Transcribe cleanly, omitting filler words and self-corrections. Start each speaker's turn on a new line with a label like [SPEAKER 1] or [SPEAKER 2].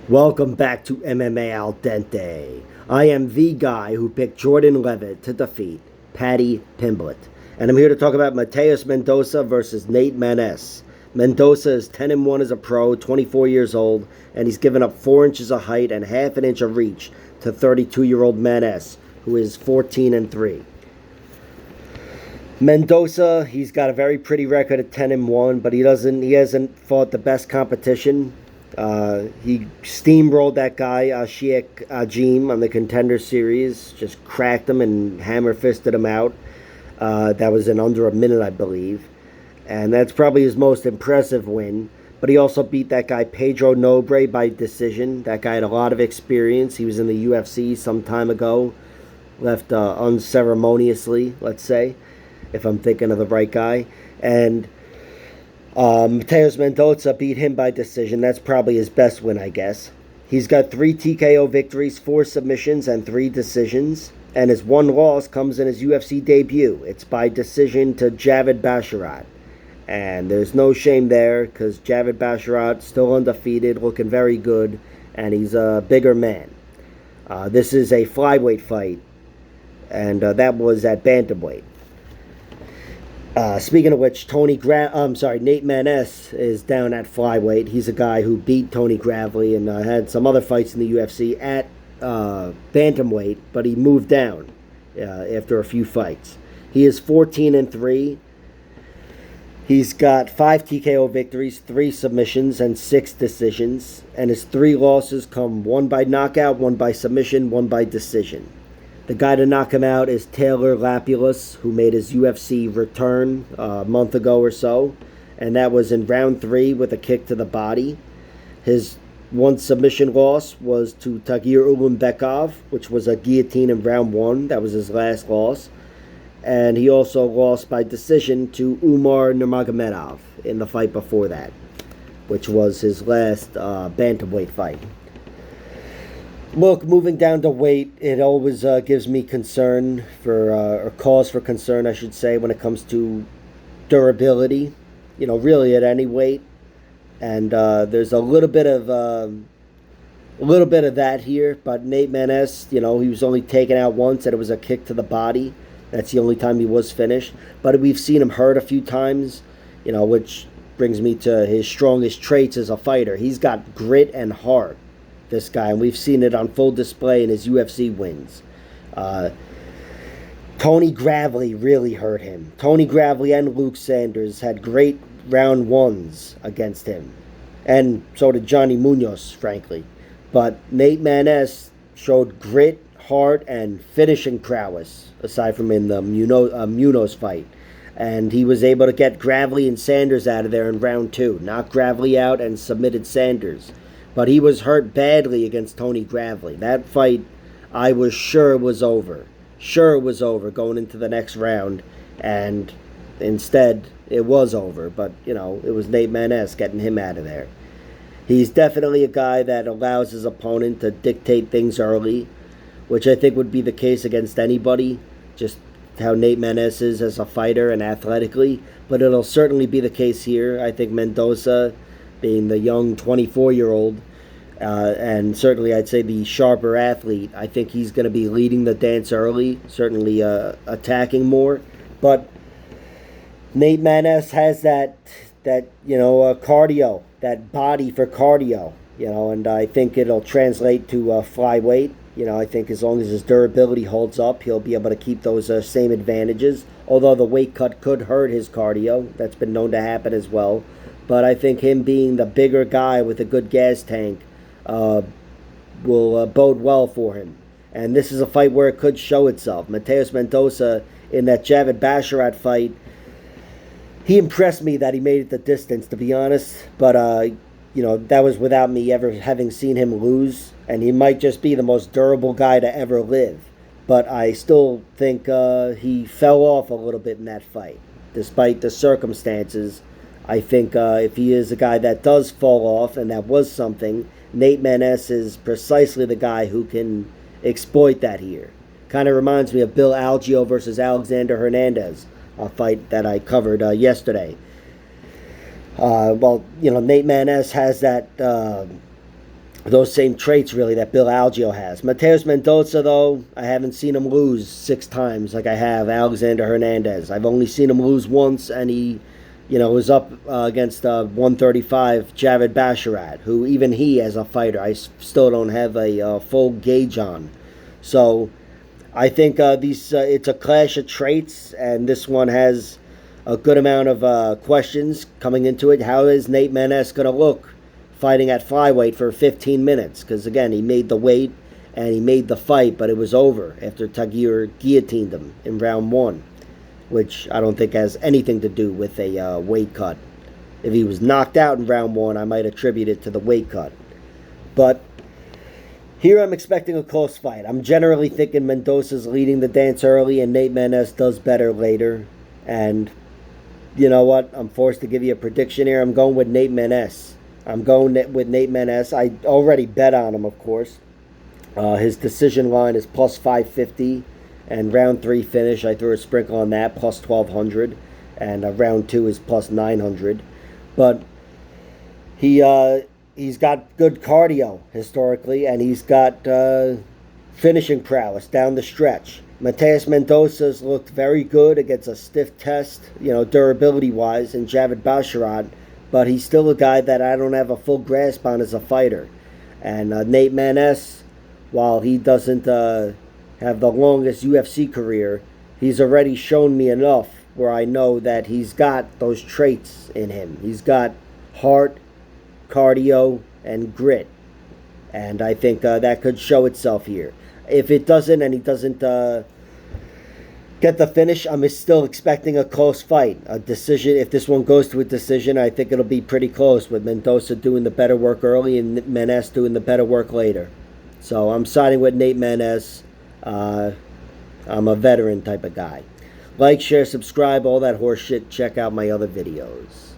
[SPEAKER 1] Welcome back to MMA Al Dente. I am the guy who picked Jordan Levitt to defeat Paddy Pimblett. And I'm here to talk about Mateusz Mendonca versus Nate Maness. Mendonca is 10-1 as a pro, 24 years old, and he's given up 4 inches of height and half an inch of reach to 32-year-old Maness, who is 14-3. Mendonca, he's got a very pretty record at 10-1, but he hasn't fought the best competition. He steamrolled that guy, Sheikh Ajim, on the Contender Series. Just cracked him and hammer-fisted him out. That was in under a minute, I believe. And that's probably his most impressive win. But he also beat that guy, Pedro Nobre, by decision. That guy had a lot of experience. He was in the UFC some time ago. Left unceremoniously, let's say, if I'm thinking of the right guy. And Mateusz Mendonca beat him by decision. That's probably his best win, I guess. He's got 3 TKO victories, 4 submissions, and 3 decisions. And his one loss comes in his UFC debut. It's by decision to Javid Basharat. And there's no shame there because Javid Basharat still undefeated, looking very good, and he's a bigger man. This is a flyweight fight, and that was at bantamweight. Speaking of which, Nate Maness is down at flyweight. He's a guy who beat Tony Gravely and had some other fights in the UFC at bantamweight, but he moved down after a few fights. He is 14-3. He's got 5 TKO victories, 3 submissions, and 6 decisions. And his 3 losses come 1 by knockout, 1 by submission, 1 by decision. The guy to knock him out is Taylor Lapulus, who made his UFC return a month ago or so. And that was in round 3 with a kick to the body. His one submission loss was to Tagir Ulanbekov, which was a guillotine in round 1. That was his last loss. And he also lost by decision to Umar Nurmagomedov in the fight before that, which was his last bantamweight fight. Look, moving down to weight, it always gives me concern or cause for concern, I should say, when it comes to durability. Really at any weight, and there's a little bit of that here. But Nate Maness, he was only taken out once, and it was a kick to the body. That's the only time he was finished. But we've seen him hurt a few times, which brings me to his strongest traits as a fighter. He's got grit and heart, this guy, and we've seen it on full display in his UFC wins. Tony Gravely really hurt him. Tony Gravely and Luke Sanders had great round 1s against him, and so did Johnny Munoz, frankly. But Nate Maness showed grit, heart, and finishing prowess, aside from in the Munoz fight. And he was able to get Gravely and Sanders out of there in round 2. Knocked Gravely out and submitted Sanders. But he was hurt badly against Tony Gravely. That fight, I was sure was over. Going into the next round. And instead, it was over. But, it was Nate Maness getting him out of there. He's definitely a guy that allows his opponent to dictate things early, which I think would be the case against anybody, just how Nate Maness is as a fighter and athletically. But it'll certainly be the case here. I think Mendonca, being the young 24-year-old, and certainly I'd say the sharper athlete, I think he's going to be leading the dance early, certainly attacking more. But Nate Maness has that cardio, that body for cardio, and I think it'll translate to flyweight. I think as long as his durability holds up, he'll be able to keep those same advantages. Although the weight cut could hurt his cardio. That's been known to happen as well. But I think him being the bigger guy with a good gas tank will bode well for him. And this is a fight where it could show itself. Mateusz Mendonca, in that Javid Basharat fight, he impressed me that he made it the distance, to be honest. But, that was without me ever having seen him lose. And he might just be the most durable guy to ever live. But I still think he fell off a little bit in that fight, despite the circumstances. I think if he is a guy that does fall off, and that was something, Nate Maness is precisely the guy who can exploit that here. Kind of reminds me of Bill Algeo versus Alexander Hernandez, a fight that I covered yesterday. Nate Maness has that those same traits really that Bill Algeo has. Mateusz Mendonca, though, I haven't seen him lose 6 times like I have Alexander Hernandez. I've only seen him lose once, and he, was up against 135 Javid Basharat, who even he as a fighter I still don't have a full gauge on. So I think it's a clash of traits, and this one has a good amount of questions coming into it. How is Nate Maness going to look fighting at flyweight for 15 minutes? Because, again, he made the weight and he made the fight, but it was over after Tagir guillotined him in round 1, which I don't think has anything to do with a weight cut. If he was knocked out in round 1, I might attribute it to the weight cut. But here I'm expecting a close fight. I'm generally thinking Mendoza's leading the dance early and Nate Maness does better later. And you know what? I'm forced to give you a prediction here. I'm going with Nate Maness. I'm going with Nate Maness. I already bet on him, of course. His decision line is plus 550. And round 3 finish, I threw a sprinkle on that, plus 1,200. And round 2 is plus 900. But he's got good cardio, historically. And he's got finishing prowess down the stretch. Mateusz Mendonca's looked very good against a stiff test, durability-wise, in Javid Basharat. But he's still a guy that I don't have a full grasp on as a fighter. And Nate Maness, while he doesn't have the longest UFC career, he's already shown me enough where I know that he's got those traits in him. He's got heart, cardio, and grit. And I think that could show itself here. If it doesn't, and he doesn't get the finish, I'm still expecting a close fight. A decision. If this one goes to a decision, I think it'll be pretty close, with Mendoza doing the better work early and Maness doing the better work later. So I'm siding with Nate Maness. I'm a veteran type of guy. Like, share, subscribe, all that horse shit. Check out my other videos.